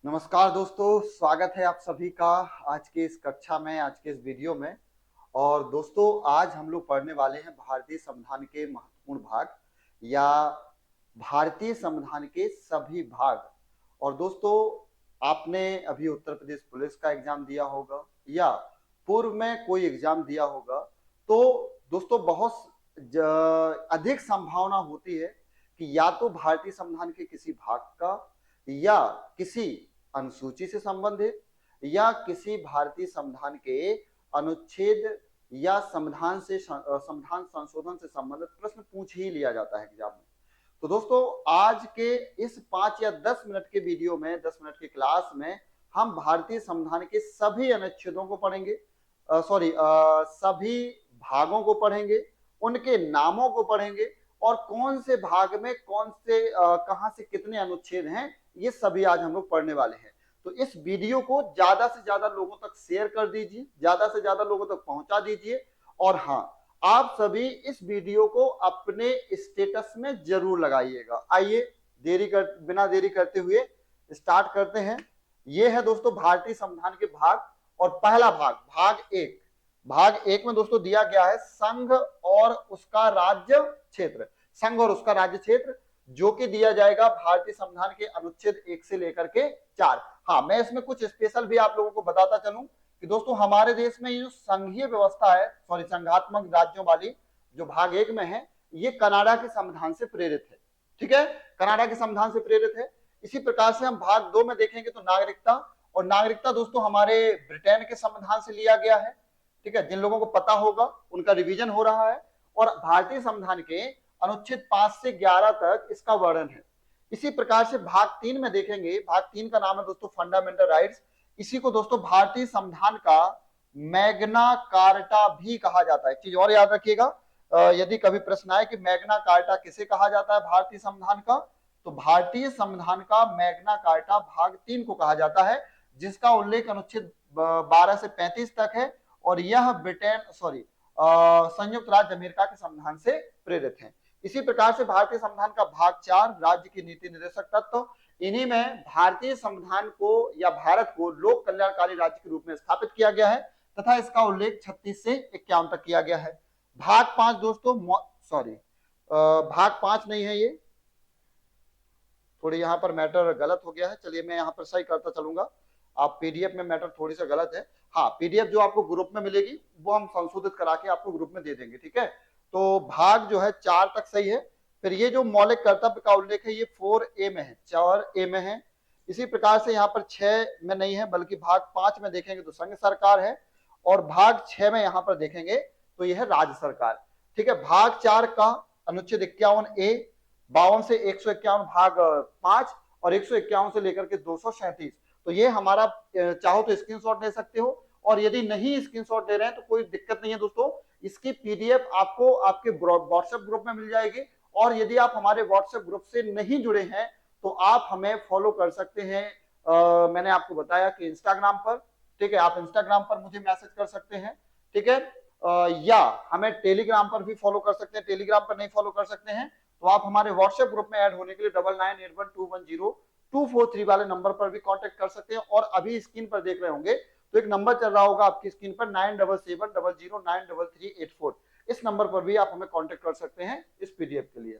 नमस्कार दोस्तों, स्वागत है आप सभी का आज के इस कक्षा में, आज के इस वीडियो में। और दोस्तों, आज हम लोग पढ़ने वाले हैं भारतीय संविधान के महत्वपूर्ण भाग या भारतीय संविधान के सभी भाग। और दोस्तों, आपने अभी उत्तर प्रदेश पुलिस का एग्जाम दिया होगा या पूर्व में कोई एग्जाम दिया होगा, तो दोस्तों बहुत अधिक संभावना होती है कि या तो भारतीय संविधान के किसी भाग का या किसी अनुसूची से संबंधित या किसी भारतीय संविधान के अनुच्छेद या संविधान संशोधन से संबंधित प्रश्न पूछ ही लिया जाता है एग्जाम में। तो दोस्तों, आज के इस 5 या 10 मिनट के वीडियो में, 10 मिनट की क्लास में हम भारतीय संविधान के सभी अनुच्छेदों को पढ़ेंगे, सभी भागों को पढ़ेंगे, उनके नामों को पढ़ेंगे और कौन से भाग में कौन से कहां से कितने अनुच्छेद हैं, ये सभी आज हम लोग पढ़ने वाले हैं। तो इस वीडियो को ज्यादा से ज्यादा लोगों तक शेयर कर दीजिए, ज्यादा से ज्यादा लोगों तक पहुंचा दीजिए। और हाँ, आप सभी इस वीडियो को अपने स्टेटस में जरूर लगाइएगा। आइए बिना देरी करते हुए स्टार्ट करते हैं। ये है दोस्तों भारतीय संविधान के भाग। और पहला भाग, भाग एक में दोस्तों दिया गया है संघ और उसका राज्य क्षेत्र। संघ और उसका राज्य क्षेत्र जो कि दिया जाएगा भारतीय संविधान के अनुच्छेद 1 से लेकर के 4। हाँ, मैं इसमें कुछ स्पेशल भी आप लोगों को बताता चलूं कि दोस्तों हमारे देश में ये जो संघीय व्यवस्था है, संघात्मक राज्यों वाली जो भाग 1 में है, ये कनाडा के संविधान से प्रेरित है। ठीक है, कनाडा के संविधान से प्रेरित है। इसी प्रकार से हम भाग 2 में देखेंगे तो नागरिकता। और नागरिकता दोस्तों हमारे ब्रिटेन के संविधान से लिया गया है। ठीक है, जिन लोगों को पता होगा उनका रिवीजन हो रहा है। और भारतीय संविधान के अनुच्छेद 5 से 11 तक इसका वर्णन है। इसी प्रकार से भाग 3 में देखेंगे, भाग 3 का नाम है दोस्तों फंडामेंटल राइट्स। इसी को दोस्तों भारतीय संविधान का मैग्ना कार्टा भी कहा जाता है। एक चीज और याद रखिएगा, यदि कभी प्रश्न आए कि मैग्ना कार्टा किसे कहा जाता है भारतीय संविधान का, तो भारतीय संविधान का मैग्ना कार्टा भाग 3 को कहा जाता है, जिसका उल्लेख अनुच्छेद 12 से 35 तक है। और यह संयुक्त राज्य अमेरिका के संविधान से प्रेरित है। इसी प्रकार से भारतीय संविधान का भाग 4 राज्य की नीति निर्देशक तत्व। इन्हीं में भारतीय संविधान को या भारत को लोक कल्याणकारी राज्य के रूप में स्थापित किया गया है तथा इसका उल्लेख 36 से 51 तक किया गया है। भाग 5 दोस्तों भाग 5 नहीं है, ये थोड़ी यहाँ पर मैटर गलत हो गया है। चलिए मैं यहाँ पर सही करता चलूंगा। आप पीडीएफ में मैटर थोड़ी सा गलत है। हाँ, पीडीएफ जो आपको ग्रुप में मिलेगी वो हम संशोधित करा के आपको ग्रुप में दे देंगे। ठीक है, तो भाग जो है 4 तक सही है। फिर ये जो मौलिक कर्तव्य का उल्लेख है ये 4A में है, 4A में है। इसी प्रकार से यहाँ पर 6 में नहीं है, बल्कि भाग 5 में देखेंगे तो संघ सरकार है। और भाग 6 में यहाँ पर देखेंगे तो यह है राज्य सरकार। ठीक है, भाग 4 का अनुच्छेद 51A 52 से 151 भाग 5 और 151 से लेकर के 237। तो ये हमारा चाहो तो स्क्रीनशॉट ले सकते हो, और यदि नहीं स्क्रीनशॉट ले रहे हैं तो कोई दिक्कत नहीं है दोस्तों, इसकी पीडीएफ आपको आपके व्हाट्सएप ग्रुप में मिल जाएगी। और यदि आप हमारे व्हाट्सएप ग्रुप से नहीं जुड़े हैं तो आप हमें फॉलो कर सकते हैं। मैंने आपको बताया कि इंस्टाग्राम पर, ठीक है, आप इंस्टाग्राम पर मुझे मैसेज कर सकते हैं। ठीक है, या हमें टेलीग्राम पर भी फॉलो कर सकते हैं। टेलीग्राम पर नहीं फॉलो कर सकते हैं तो आप हमारे व्हाट्सएप ग्रुप में ऐड होने के लिए 9981210243 वाले नंबर पर भी कांटेक्ट कर सकते हैं। और अभी स्क्रीन पर देख रहे होंगे तो एक नंबर चल रहा होगा आपकी स्क्रीन पर 9770093384। इस नंबर पर भी आप हमें कांटेक्ट कर सकते हैं इस पीडीएफ के लिए।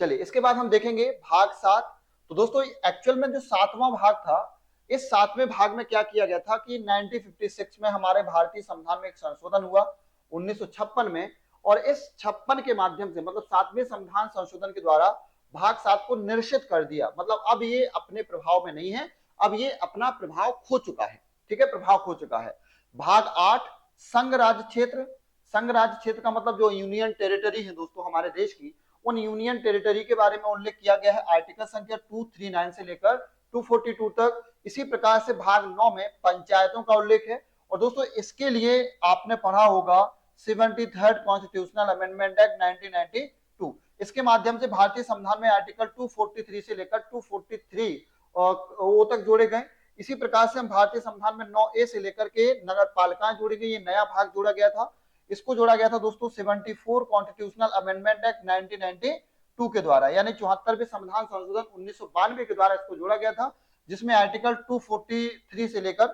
चलिए, इसके बाद हम देखेंगे भाग 7। तो दोस्तों एक्चुअल में जो 7वां भाग था, इस 7वें भाग में क्या किया गया था कि 1956 में हमारे भारतीय संविधान में एक संशोधन हुआ 1956 में। और इस 56 के माध्यम से, मतलब 7वें संविधान संशोधन के द्वारा भाग 7 को निरसित कर दिया। मतलब अब ये अपने प्रभाव में नहीं है, अब ये अपना प्रभाव खो चुका है। ठीक है, प्रभाव खो चुका है। भाग 8 संघ राज्य क्षेत्र। संघ राज्य क्षेत्र का मतलब जो यूनियन टेरिटरी है दोस्तों हमारे देश की, उन यूनियन टेरिटरी के बारे में उल्लेख किया गया है आर्टिकल संख्या 239 से लेकर 242 तक। इसी प्रकार से भाग 9 में पंचायतों का उल्लेख है। और दोस्तों इसके लिए आपने पढ़ा होगा 73rd कॉन्स्टिट्यूशनल अमेंडमेंट एक्ट 1992। इसके माध्यम से भारतीय संविधान में आर्टिकल 243 से लेकर 243 वो तक जोड़े गए। इसी प्रकार से हम भारतीय संविधान में 9A से लेकर के नगर पालिकाएं जोड़ी गई, ये नया भाग जोड़ा गया था। इसको जोड़ा गया था दोस्तों 74 कॉन्स्टिट्यूशनल अमेंडमेंट एक्ट 1992 के द्वारा, यानी 74वें संविधान संशोधन 1992 के द्वारा इसको जोड़ा गया था। जिसमें आर्टिकल 243 से लेकर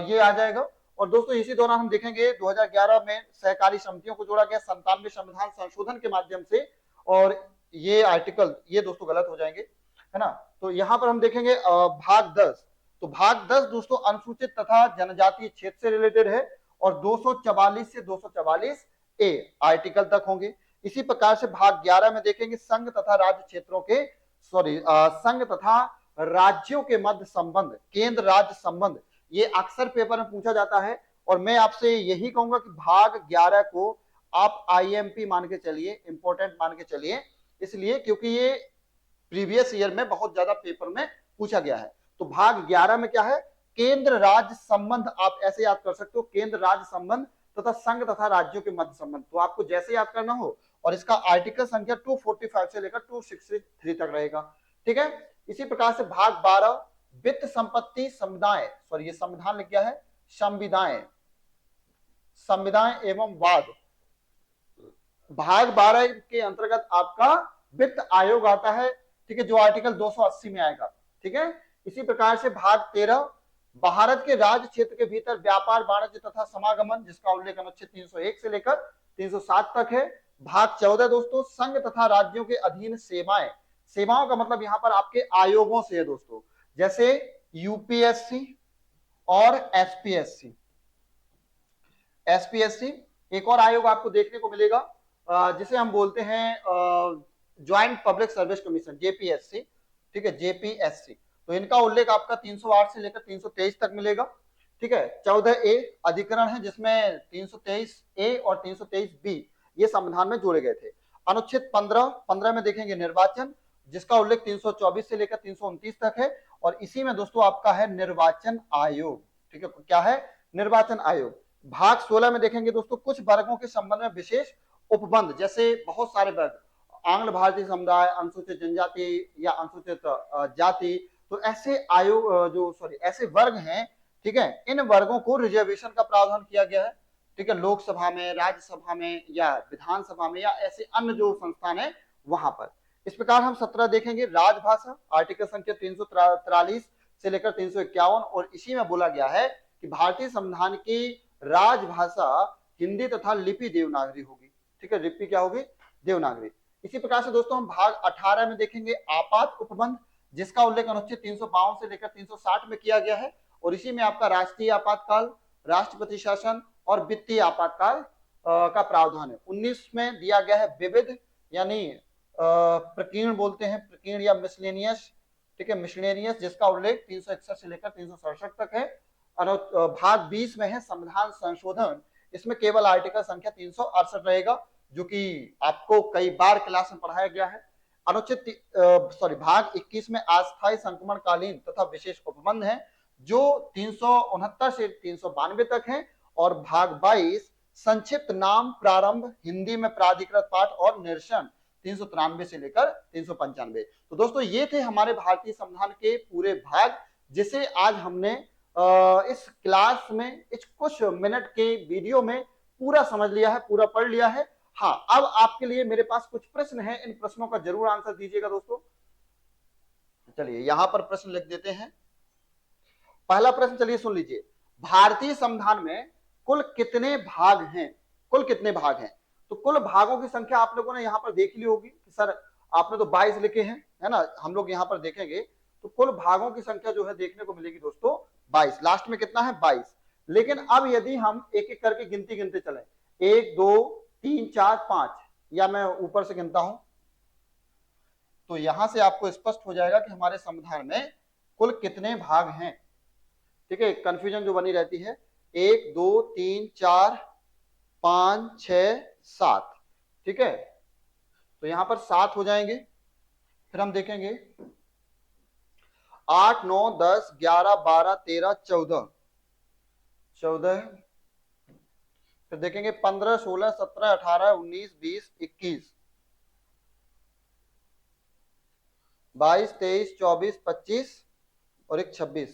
ये आ जाएगा। और दोस्तों इसी दौरान हम देखेंगे 2011 में सहकारी समितियों को जोड़ा गया 97वें संविधान संशोधन के माध्यम से, और ये आर्टिकल ये दोस्तों गलत हो जाएंगे, है ना। तो यहाँ पर हम देखेंगे भाग 10। तो भाग 10 दोस्तों अनुसूचित तथा जनजातीय क्षेत्र से रिलेटेड है, और 244 से 244 ए आर्टिकल तक होंगे। इसी प्रकार से भाग 11 में देखेंगे संघ तथा राज्य क्षेत्रों के संघ तथा राज्यों के मध्य संबंध, केंद्र राज्य संबंध, ये अक्सर पेपर में पूछा जाता है। और मैं आपसे यही कहूंगा कि भाग 11 को आप आईएमपी मान के चलिए, इंपॉर्टेंट मान के चलिए, इसलिए क्योंकि ये प्रीवियस ईयर में बहुत ज्यादा पेपर में पूछा गया है। तो भाग 11 में क्या है, केंद्र राज्य संबंध, आप ऐसे याद कर सकते हो, केंद्र राज्य संबंध तथा संघ तथा राज्यों के मध्य संबंध। तो आपको जैसे याद करना हो, और इसका आर्टिकल संख्या 245 से लेकर 263 तक रहेगा, ठीक है। इसी प्रकार से भाग 12 वित्त संपत्ति समुदाय, सॉरी ये संविधान लिख गया है, संविदाएं, संविदाएं एवं वाद। भाग 12 के अंतर्गत आपका वित्त आयोग आता है, ठीक है, जो आर्टिकल 280 में आएगा, ठीक है। इसी प्रकार से भाग 13 भारत के राज्य क्षेत्र के भीतर व्यापार वाणिज्य तथा समागमन, जिसका उल्लेख अनुच्छेद 301 से लेकर 307 तक है। भाग 14 दोस्तों संघ तथा राज्यों के अधीन सेवाएं, सेवाओं का मतलब यहां पर आपके आयोगों से है दोस्तों, जैसे यूपीएससी और एसपीएससी। एसपीएससी एक और आयोग आपको देखने को मिलेगा जिसे हम बोलते हैं joint public service commission, JPSC, ठीक है, जेपीएससी। तो इनका उल्लेख आपका 308 से लेकर 323 तक मिलेगा, ठीक है। 14A अधिकरण है, जिसमें 323A और 323B ये संविधान में जोड़े गए थे। अनुच्छेद 15 में देखेंगे निर्वाचन, जिसका उल्लेख 324 से लेकर 329 तक है, और इसी में दोस्तों आपका है निर्वाचन आयोग, ठीक है, क्या है, निर्वाचन आयोग। भाग 16 में देखेंगे दोस्तों कुछ वर्गों के संबंध में विशेष उपबंध, जैसे बहुत सारे वर्ग, आंग्ल भारतीय समुदाय, अनुसूचित जनजाति या अनुसूचित जाति, तो ऐसे आयोग ऐसे वर्ग हैं, ठीक है, इन वर्गों को रिजर्वेशन का प्रावधान किया गया है, ठीक है, लोकसभा में, राज्यसभा में या विधानसभा में या ऐसे अन्य जो संस्थान है वहां पर। इस प्रकार हम 17 देखेंगे राजभाषा, आर्टिकल संख्या 343 से लेकर 351, और इसी में बोला गया है कि भारतीय संविधान की राजभाषा हिंदी तथा लिपि देवनागरी होगी, ठीक है, लिपि क्या होगी, देवनागरी। इसी प्रकार से दोस्तों हम भाग 18 में देखेंगे आपात उपबंध, जिसका उल्लेख अनुच्छेद 352 से लेकर 360 में किया गया है, और इसी में आपका राष्ट्रीय आपातकाल, राष्ट्रपति शासन और वित्तीय आपातकाल का प्रावधान है। 19 में दिया गया है विविध, यानी प्रकीर्ण बोलते हैं, प्रकीर्ण या मिसलेनियस, ठीक है, मिसलेनियस, जिसका उल्लेख 361 से लेकर 367 तक है। भाग 20 में है संविधान संशोधन, इसमें केवल आर्टिकल संख्या 368 रहेगा, जो कि आपको कई बार क्लास में पढ़ाया गया है। अनुच्छेद भाग 21 में अस्थायी संक्रमणकालीन तथा विशेष उपबंध है, जो 369 से 392 तक है, और भाग 22 संक्षिप्त नाम प्रारंभ, हिंदी में प्राधिकृत पाठ और निरसन, 393 से लेकर 395। तो दोस्तों ये थे हमारे भारतीय संविधान के पूरे भाग, जिसे आज हमने इस क्लास में इस कुछ मिनट के वीडियो में पूरा समझ लिया है, पूरा पढ़ लिया है। हाँ, अब आपके लिए मेरे पास कुछ प्रश्न हैं, इन प्रश्नों का जरूर आंसर दीजिएगा दोस्तों। चलिए यहां पर प्रश्न लिख देते हैं। पहला प्रश्न चलिए सुन लीजिए, भारतीय संविधान में कुल कितने भाग हैं, कुल कितने भाग हैं। तो कुल भागों की संख्या आप लोगों ने यहां पर देख ली होगी कि सर आपने तो 22 लिखे हैं, है ना। हम लोग यहां पर देखेंगे तो कुल भागों की संख्या जो है देखने को मिलेगी दोस्तों 22, लास्ट में कितना है 22। लेकिन अब यदि हम एक एक करके गिनती गिनते चले, 1 2 3 4 5, या मैं ऊपर से गिनता हूं, तो यहां से आपको स्पष्ट हो जाएगा कि हमारे संविधान में कुल कितने भाग हैं, ठीक है। कंफ्यूजन जो बनी रहती है, 1 2 3 4 5 6 7, ठीक है, तो यहां पर 7 हो जाएंगे। फिर हम देखेंगे 8 9 10 11 12 13 14, फिर देखेंगे 15 16 17 18 19 20 21 22 23 24 25 और एक 26।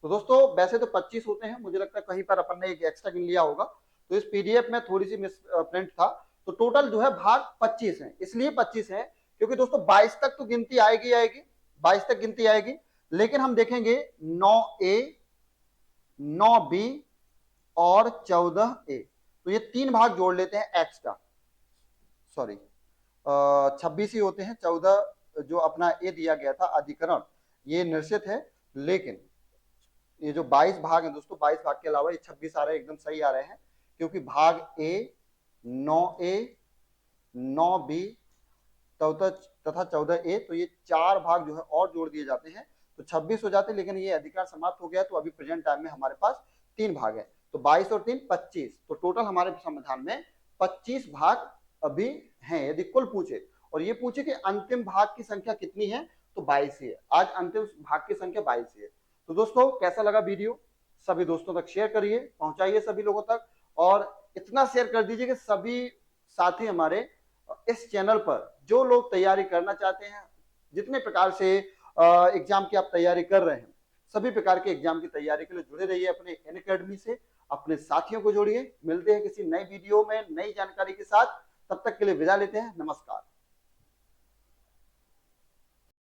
तो दोस्तों वैसे तो 25 होते हैं, मुझे लगता है कहीं पर अपन ने एक एक्स्ट्रा गिन लिया होगा, तो इस पीडीएफ में थोड़ी सी मिस प्रिंट था। तो टोटल जो है भाग 25 है, इसलिए 25 है क्योंकि दोस्तों 22 तक तो गिनती आएगी, 22 तक गिनती आएगी, लेकिन हम देखेंगे 9A, 9B और 14A। तो ये 3 भाग जोड़ लेते हैं एक्स का, सॉरी 26 ही होते हैं, 14 जो अपना ए दिया गया था अधिकरण, ये निश्चित है। लेकिन ये जो 22 भाग हैं दोस्तों, 22 भाग के अलावा ये 26 आ रहे हैं, एकदम सही आ रहे हैं, क्योंकि भाग ए, 9A, 9B तथा 14A, तो ये 4 भाग जो है और जोड़ दिए जाते हैं तो 26 हो जाते हैं। लेकिन ये अधिकार समाप्त हो गया, तो अभी प्रेजेंट टाइम में हमारे पास 3 भाग है, तो 22 और 3 25, तो टोटल हमारे संविधान में 25 भाग अभी हैं। यदि कुल पूछे और ये पूछे कि अंतिम भाग की संख्या कितनी है, तो 22 ही है। आज अंतिम भाग की संख्या 22 ही है। तो दोस्तों कैसा लगा वीडियो, सभी दोस्तों तक शेयर करिए, पहुंचाइए सभी लोगों तक, और इतना शेयर कर दीजिए कि सभी साथी हमारे इस चैनल पर जो लोग तैयारी करना चाहते हैं, जितने प्रकार से एग्जाम की आप तैयारी कर रहे हैं, सभी प्रकार के एग्जाम की तैयारी के लिए जुड़े रहिए अपने अनअकैडमी से, अपने साथियों को जोड़िए। मिलते हैं किसी नई वीडियो में नई जानकारी के साथ, तब तक के लिए विदा लेते हैं, नमस्कार।